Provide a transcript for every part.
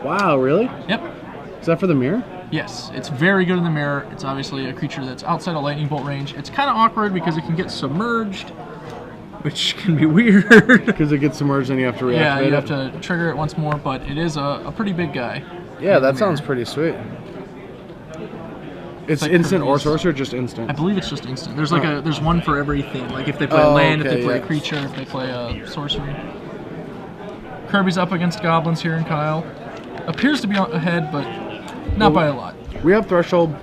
Wow, really? Yep. Is that for the mirror? Yes, it's very good in the mirror. It's obviously a creature that's outside of lightning bolt range. It's kind of awkward because it can get submerged, which can be weird. Because it gets submerged and you have to reactivate it? Yeah, you have to trigger it once more, but it is a pretty big guy. Yeah, that sounds pretty sweet. It's like instant or sorcerer, just instant? I believe it's just instant. There's like there's one for everything. Like if they play a land, if they play a creature, if they play a sorcery. Kirby's up against goblins here, and Kyle appears to be ahead, but not by a lot. We have Threshold,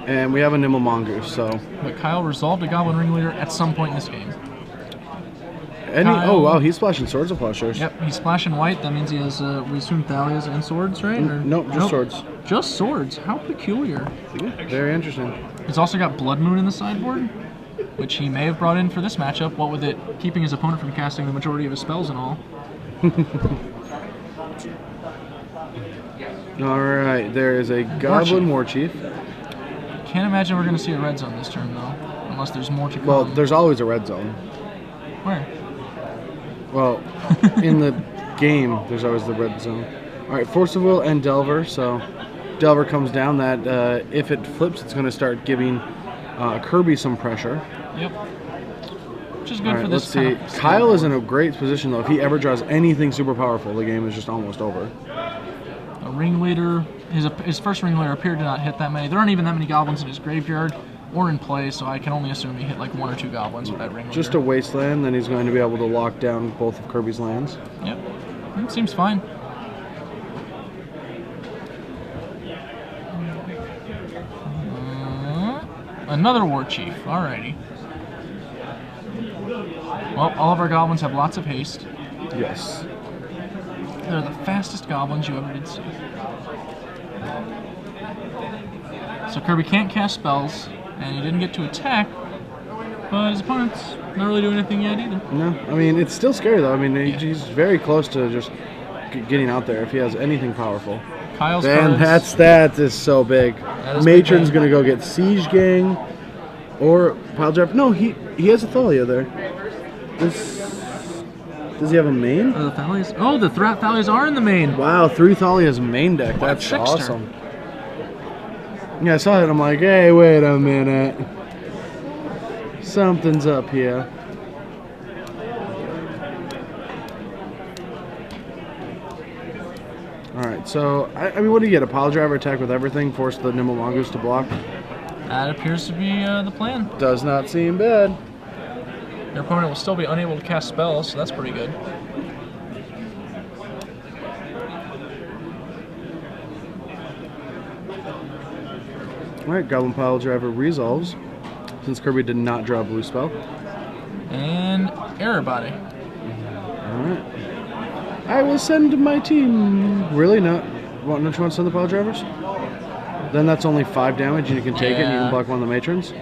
and we have a Nimble Mongoose, so... But Kyle resolved a Goblin Ringleader at some point in this game. Oh, wow, he's splashing Swords of Plowshares. Yep, he's splashing white. That means he has, we assume, Thalias and swords, right? Nope, just swords. Just swords? How peculiar. Yeah, very interesting. He's also got Blood Moon in the sideboard, which he may have brought in for this matchup, what with it keeping his opponent from casting the majority of his spells and all. Alright, there is a Goblin Warchief. Can't imagine we're going to see a red zone this turn, though, unless there's more to come. Well, there's always a red zone. Where? Well, in the game, there's always the red zone. Alright, Force of Will and Delver, so Delver comes down. That if it flips, it's going to start giving Kirby some pressure. Yep. Which is good for this. Let's see. Kyle is in a great position, though. If he ever draws anything super powerful, the game is just almost over. A Ringleader, his first Ringleader appeared to not hit that many. There aren't even that many goblins in his graveyard or in play, so I can only assume he hit like 1 or 2 goblins with that Ringleader. Just a Wasteland, then he's going to be able to lock down both of Kirby's lands. Yep. It seems fine. Another Warchief. Alrighty. Well, all of our goblins have lots of haste. Yes. They're the fastest goblins you ever did see. So Kirby can't cast spells, and he didn't get to attack, but his opponent's not really doing anything yet either. No, I mean, it's still scary, though. I mean, he's very close to just getting out there if he has anything powerful. Kyle's and that is so big. Matron's going to go get Siege Gang or Pile Driver. No, he has a Thalia there. Does he have a main? The Thalias? Oh, the Thalias are in the main. Wow, 3 Thalias main deck. That's awesome. Yeah, I saw it. I'm like, hey, wait a minute. Something's up here. Alright, so, I mean, what do you get? A Pile Driver attack with everything, force the Nimble Mongoose to block? That appears to be the plan. Does not seem bad. Your opponent will still be unable to cast spells, so that's pretty good. Alright, Goblin Pile Driver resolves, since Kirby did not draw a blue spell. And Error Body. Alright. I will send my team. Really? Don't you want to send the Pile Drivers? Then that's only 5 damage, and you can take it, and you can block one of the Matrons?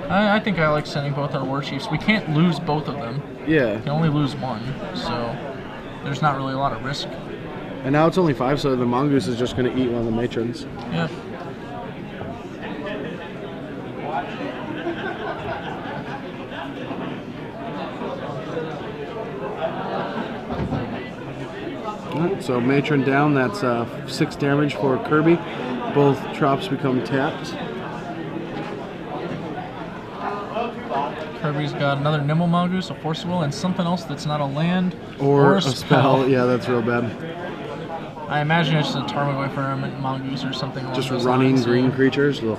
I think I like sending both our Warchiefs. We can't lose both of them. Yeah. We can only lose one, so there's not really a lot of risk. And now it's only 5, so the Mongoose is just going to eat one of the Matrons. Yep. So Matron down, that's 6 damage for Kirby. Both Trops become tapped. Kirby's got another Nimble Mongoose, a Force of Will, and something else that's not a land or a spell. Yeah, that's real bad. I imagine it's a Tarmogoyf Mongoose or something along just those running lines. Green creatures. Ugh.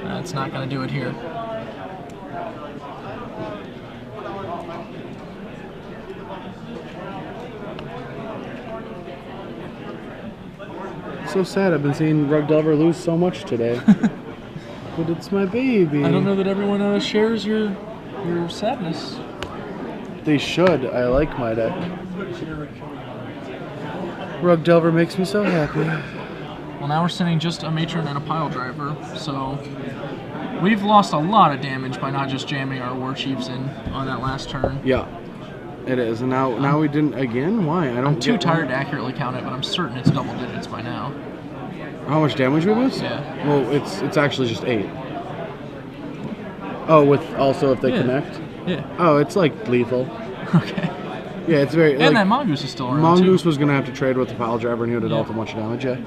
That's not going to do it here. So sad. I've been seeing Rug Delver lose so much today. But it's my baby. I don't know that everyone shares your sadness. They should. I like my deck. Rug Delver makes me so happy. Well, now we're sending just a Matron and a Pile Driver, so we've lost a lot of damage by not just jamming our Warchiefs in on that last turn. Yeah, it is. And now we didn't again? Why? I'm too tired to accurately count it, but I'm certain it's double digits by now. How much damage we missed? Yeah. Well, it's actually just 8. Oh, with also if they connect? Yeah. Oh, it's like lethal. Okay. Yeah, it's very... And that Mongoose is still around, Mongoose too. was going to have to trade with the pile driver, and he would have dealt a bunch of damage, yeah.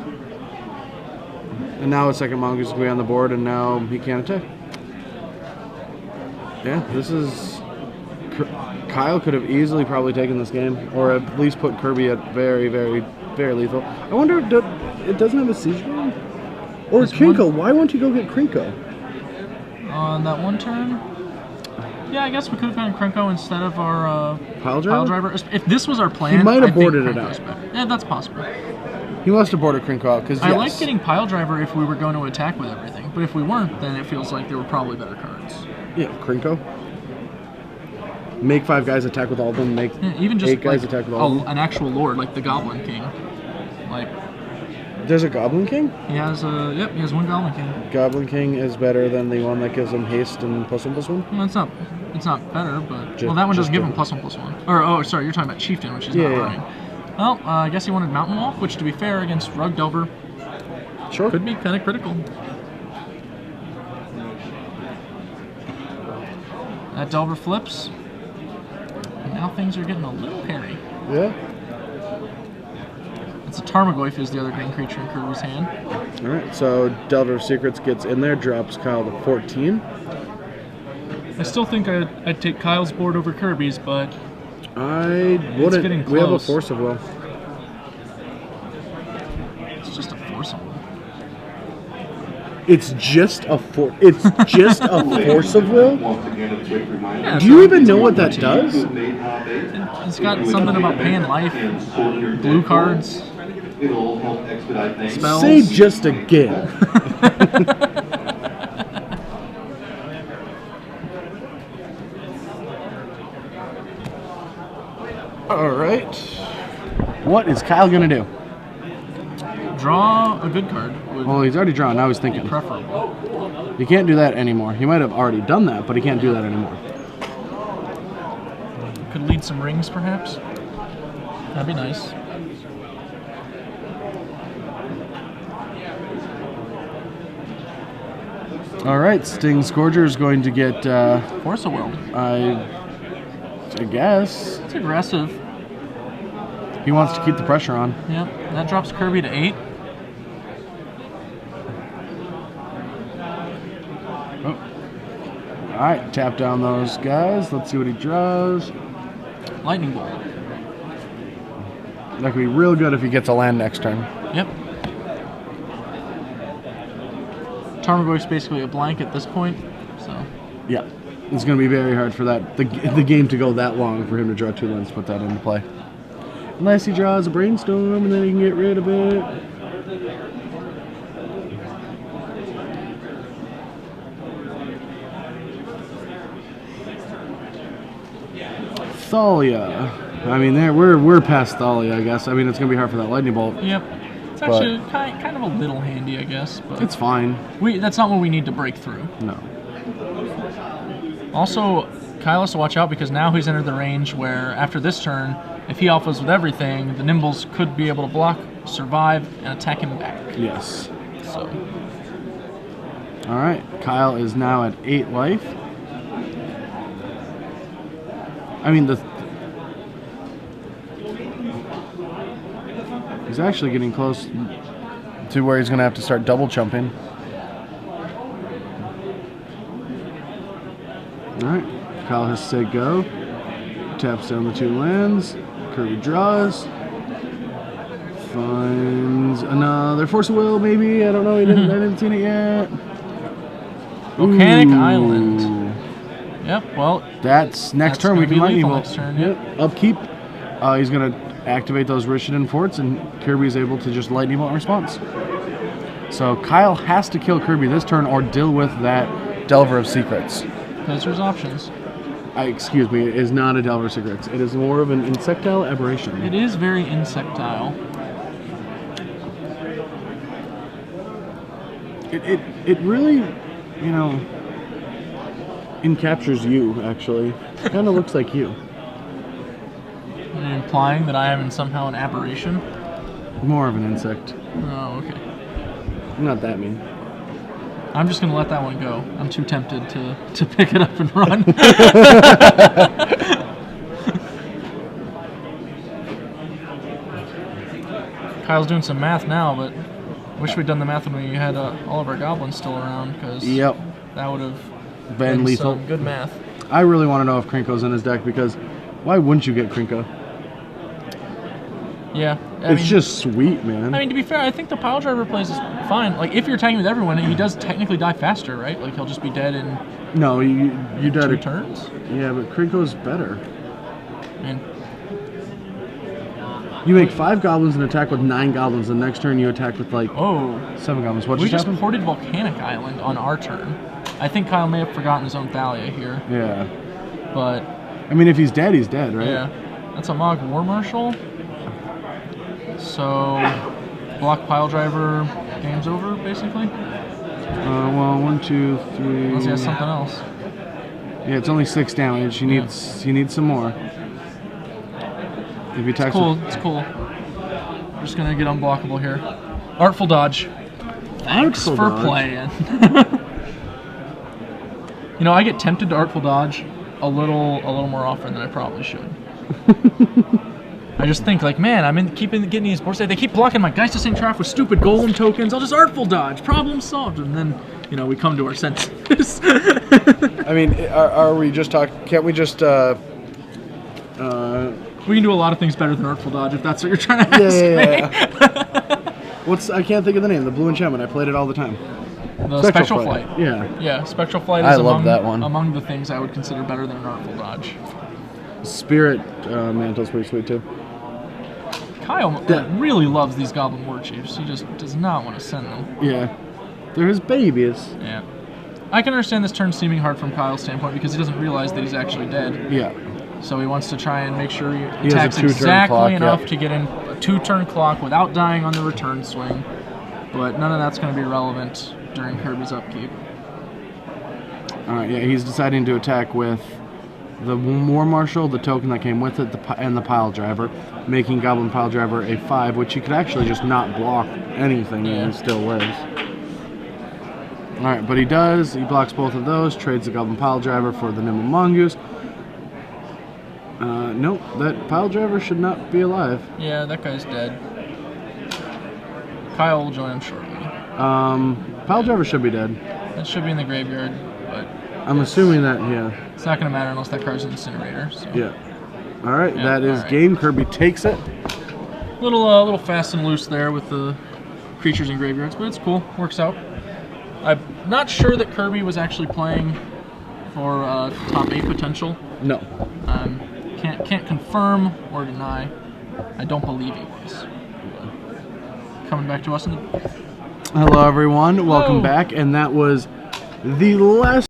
And now a second Mongoose is going to be on the board, and now he can't attack. Yeah, this is... Kyle could have easily probably taken this game, or at least put Kirby at very, very, very lethal. I wonder, it doesn't have a siege game? Or Krinko, why won't you go get Krinko? On that one turn? Yeah, I guess we could have gotten Krinko instead of our pile driver. If this was our plan, he might have boarded it out. Yeah, that's possible. He must have boarded Krinko out, because I like getting pile driver if we were going to attack with everything, but if we weren't, then it feels like there were probably better cards. Yeah, Krinko. Make 5 guys attack with all of them. Make even just 8 guys attack with all of them. An actual lord like the Goblin King. Like, there's a Goblin King? He has he has 1 Goblin King. Goblin King is better than the one that gives him haste and +1/+1? Well, it's not better, but well, that one doesn't give him +1/+1. Or sorry, you're talking about Chieftain, which is not running. Well, I guess he wanted Mountain Walk, which to be fair against Rug Delver, sure, could be kind of critical. That Delver flips. And now things are getting a little hairy. Yeah. It's a Tarmogoyf is the other green creature in Kirby's hand. Alright, so Delver of Secrets gets in there, drops Kyle to 14. I still think I'd take Kyle's board over Kirby's, but I wouldn't. We have a Force of Will. It's just a Force of Will. It's just a Force of Will? Yeah, do you even know what that does? It's got something about paying life, blue cards, spells. Say just again. Alright. What is Kyle going to do? Draw a good card. Well, he's already drawn. Now he's thinking. Preferable. He can't do that anymore. He might have already done that, but he can't do that anymore. Could lead some rings, perhaps. That'd be nice. Alright, Sting Scourger is going to get... Force of Will. I guess. It's aggressive. He wants to keep the pressure on. Yep, that drops Kirby to 8. Oh. Alright, tap down those guys. Let's see what he draws. Lightning Bolt. That could be real good if he gets a land next turn. Yep. Tarmogoyf's basically a blank at this point, so... Yeah, it's going to be very hard for that the game to go that long for him to draw 2 lands to put that into play. Unless he draws a Brainstorm, and then he can get rid of it. Thalia. I mean, we're past Thalia, I guess. I mean, it's going to be hard for that Lightning Bolt. Yep. It's actually kind of a little handy, I guess. But it's fine. That's not what we need to break through. No. Also, Kyle has to watch out because now he's entered the range where after this turn, if he alphas with everything, the Nimbles could be able to block, survive, and attack him back. Yes. So. Alright, Kyle is now at 8 life. I mean, he's actually getting close to where he's going to have to start double jumping. Alright, Kyle has to say go. Taps down the 2 lands. Kirby draws. Finds another Force of Will, maybe. I don't know. I didn't see it yet. Volcanic Island. Yep, well... That's next turn. We can Lightning Bolt. Next turn, yep. Upkeep. He's going to activate those Rishadan forts, and Kirby is able to just Lightning Bolt in response. So Kyle has to kill Kirby this turn or deal with that Delver of Secrets. Those are his options. Excuse me, it is not a Delver of Secrets. It is more of an insectile aberration. It is very insectile. It really, encaptures you, actually. Kind of looks like you. Are you implying that I am somehow an aberration? More of an insect. Oh, okay. Not that mean. I'm just going to let that one go. I'm too tempted to pick it up and run. Kyle's doing some math now, but wish we'd done the math when we had all of our goblins still around, because that would have been lethal. Some good math. I really want to know if Krinko's in his deck, because why wouldn't you get Krinko? Yeah. It's just sweet, man. I mean, to be fair, I think the pile driver plays is fine. Like, if you're attacking with everyone, he does technically die faster, right? Like, he'll just be dead in No, you dead 2 turns? Yeah, but Krinko's better. I mean, you make 5 goblins and attack with 9 goblins. The next turn you attack with, like, 7 goblins. What we just just happened? ported Volcanic Island on our turn. I think Kyle may have forgotten his own Thalia here. Yeah. But... I mean, if he's dead, right? Yeah. That's a Mog War Marshal. So, block pile driver, game's over, basically? Well, 1, 2, 3... Unless he has something else. Yeah, it's only 6 damage. He needs some more. If he attacks It's cool. We're just gonna get unblockable here. Artful Dodge. Thanks for playing. You know, I get tempted to Artful Dodge a little more often than I probably should. I just think, like, man, getting these boards. They keep blocking my Geist-Ascent Trap with stupid golem tokens. I'll just Artful Dodge. Problem solved. And then, you know, we come to our senses. I mean, are we just talking? Can't we just? We can do a lot of things better than Artful Dodge if that's what you're trying to ask me. I can't think of the name. The blue enchantment. I played it all the time. The Spectral Flight. Yeah. Yeah, Spectral Flight is among the things I would consider better than an Artful Dodge. Spirit Mantle's pretty sweet too. Kyle really loves these Goblin War Chiefs. He just does not want to send them. Yeah. They're his babies. Yeah. I can understand this turn seeming hard from Kyle's standpoint because he doesn't realize that he's actually dead. Yeah. So he wants to try and make sure he attacks exactly enough to get in a 2-turn clock without dying on the return swing. But none of that's going to be relevant during Kirby's upkeep. Alright, yeah, he's deciding to attack with the War Marshal, the token that came with it, and the Pile Driver, making Goblin Pile Driver a 5, which he could actually just not block anything and he still lives. Alright, but he does. He blocks both of those, trades the Goblin Pile Driver for the Nimble Mongoose. Nope, that Pile Driver should not be alive. Yeah, that guy's dead. Kyle will join him shortly. Pile Driver should be dead. That should be in the graveyard, but... I'm assuming that, yeah. It's not going to matter unless that card's an Incinerator, so... Yeah. Alright, that is game. Kirby takes it. Little fast and loose there with the creatures in graveyards, but it's cool. Works out. I'm not sure that Kirby was actually playing for top 8 potential. No. Can't confirm or deny. I don't believe he was. Coming back to us in the... Hello, everyone. Welcome back. And that was the last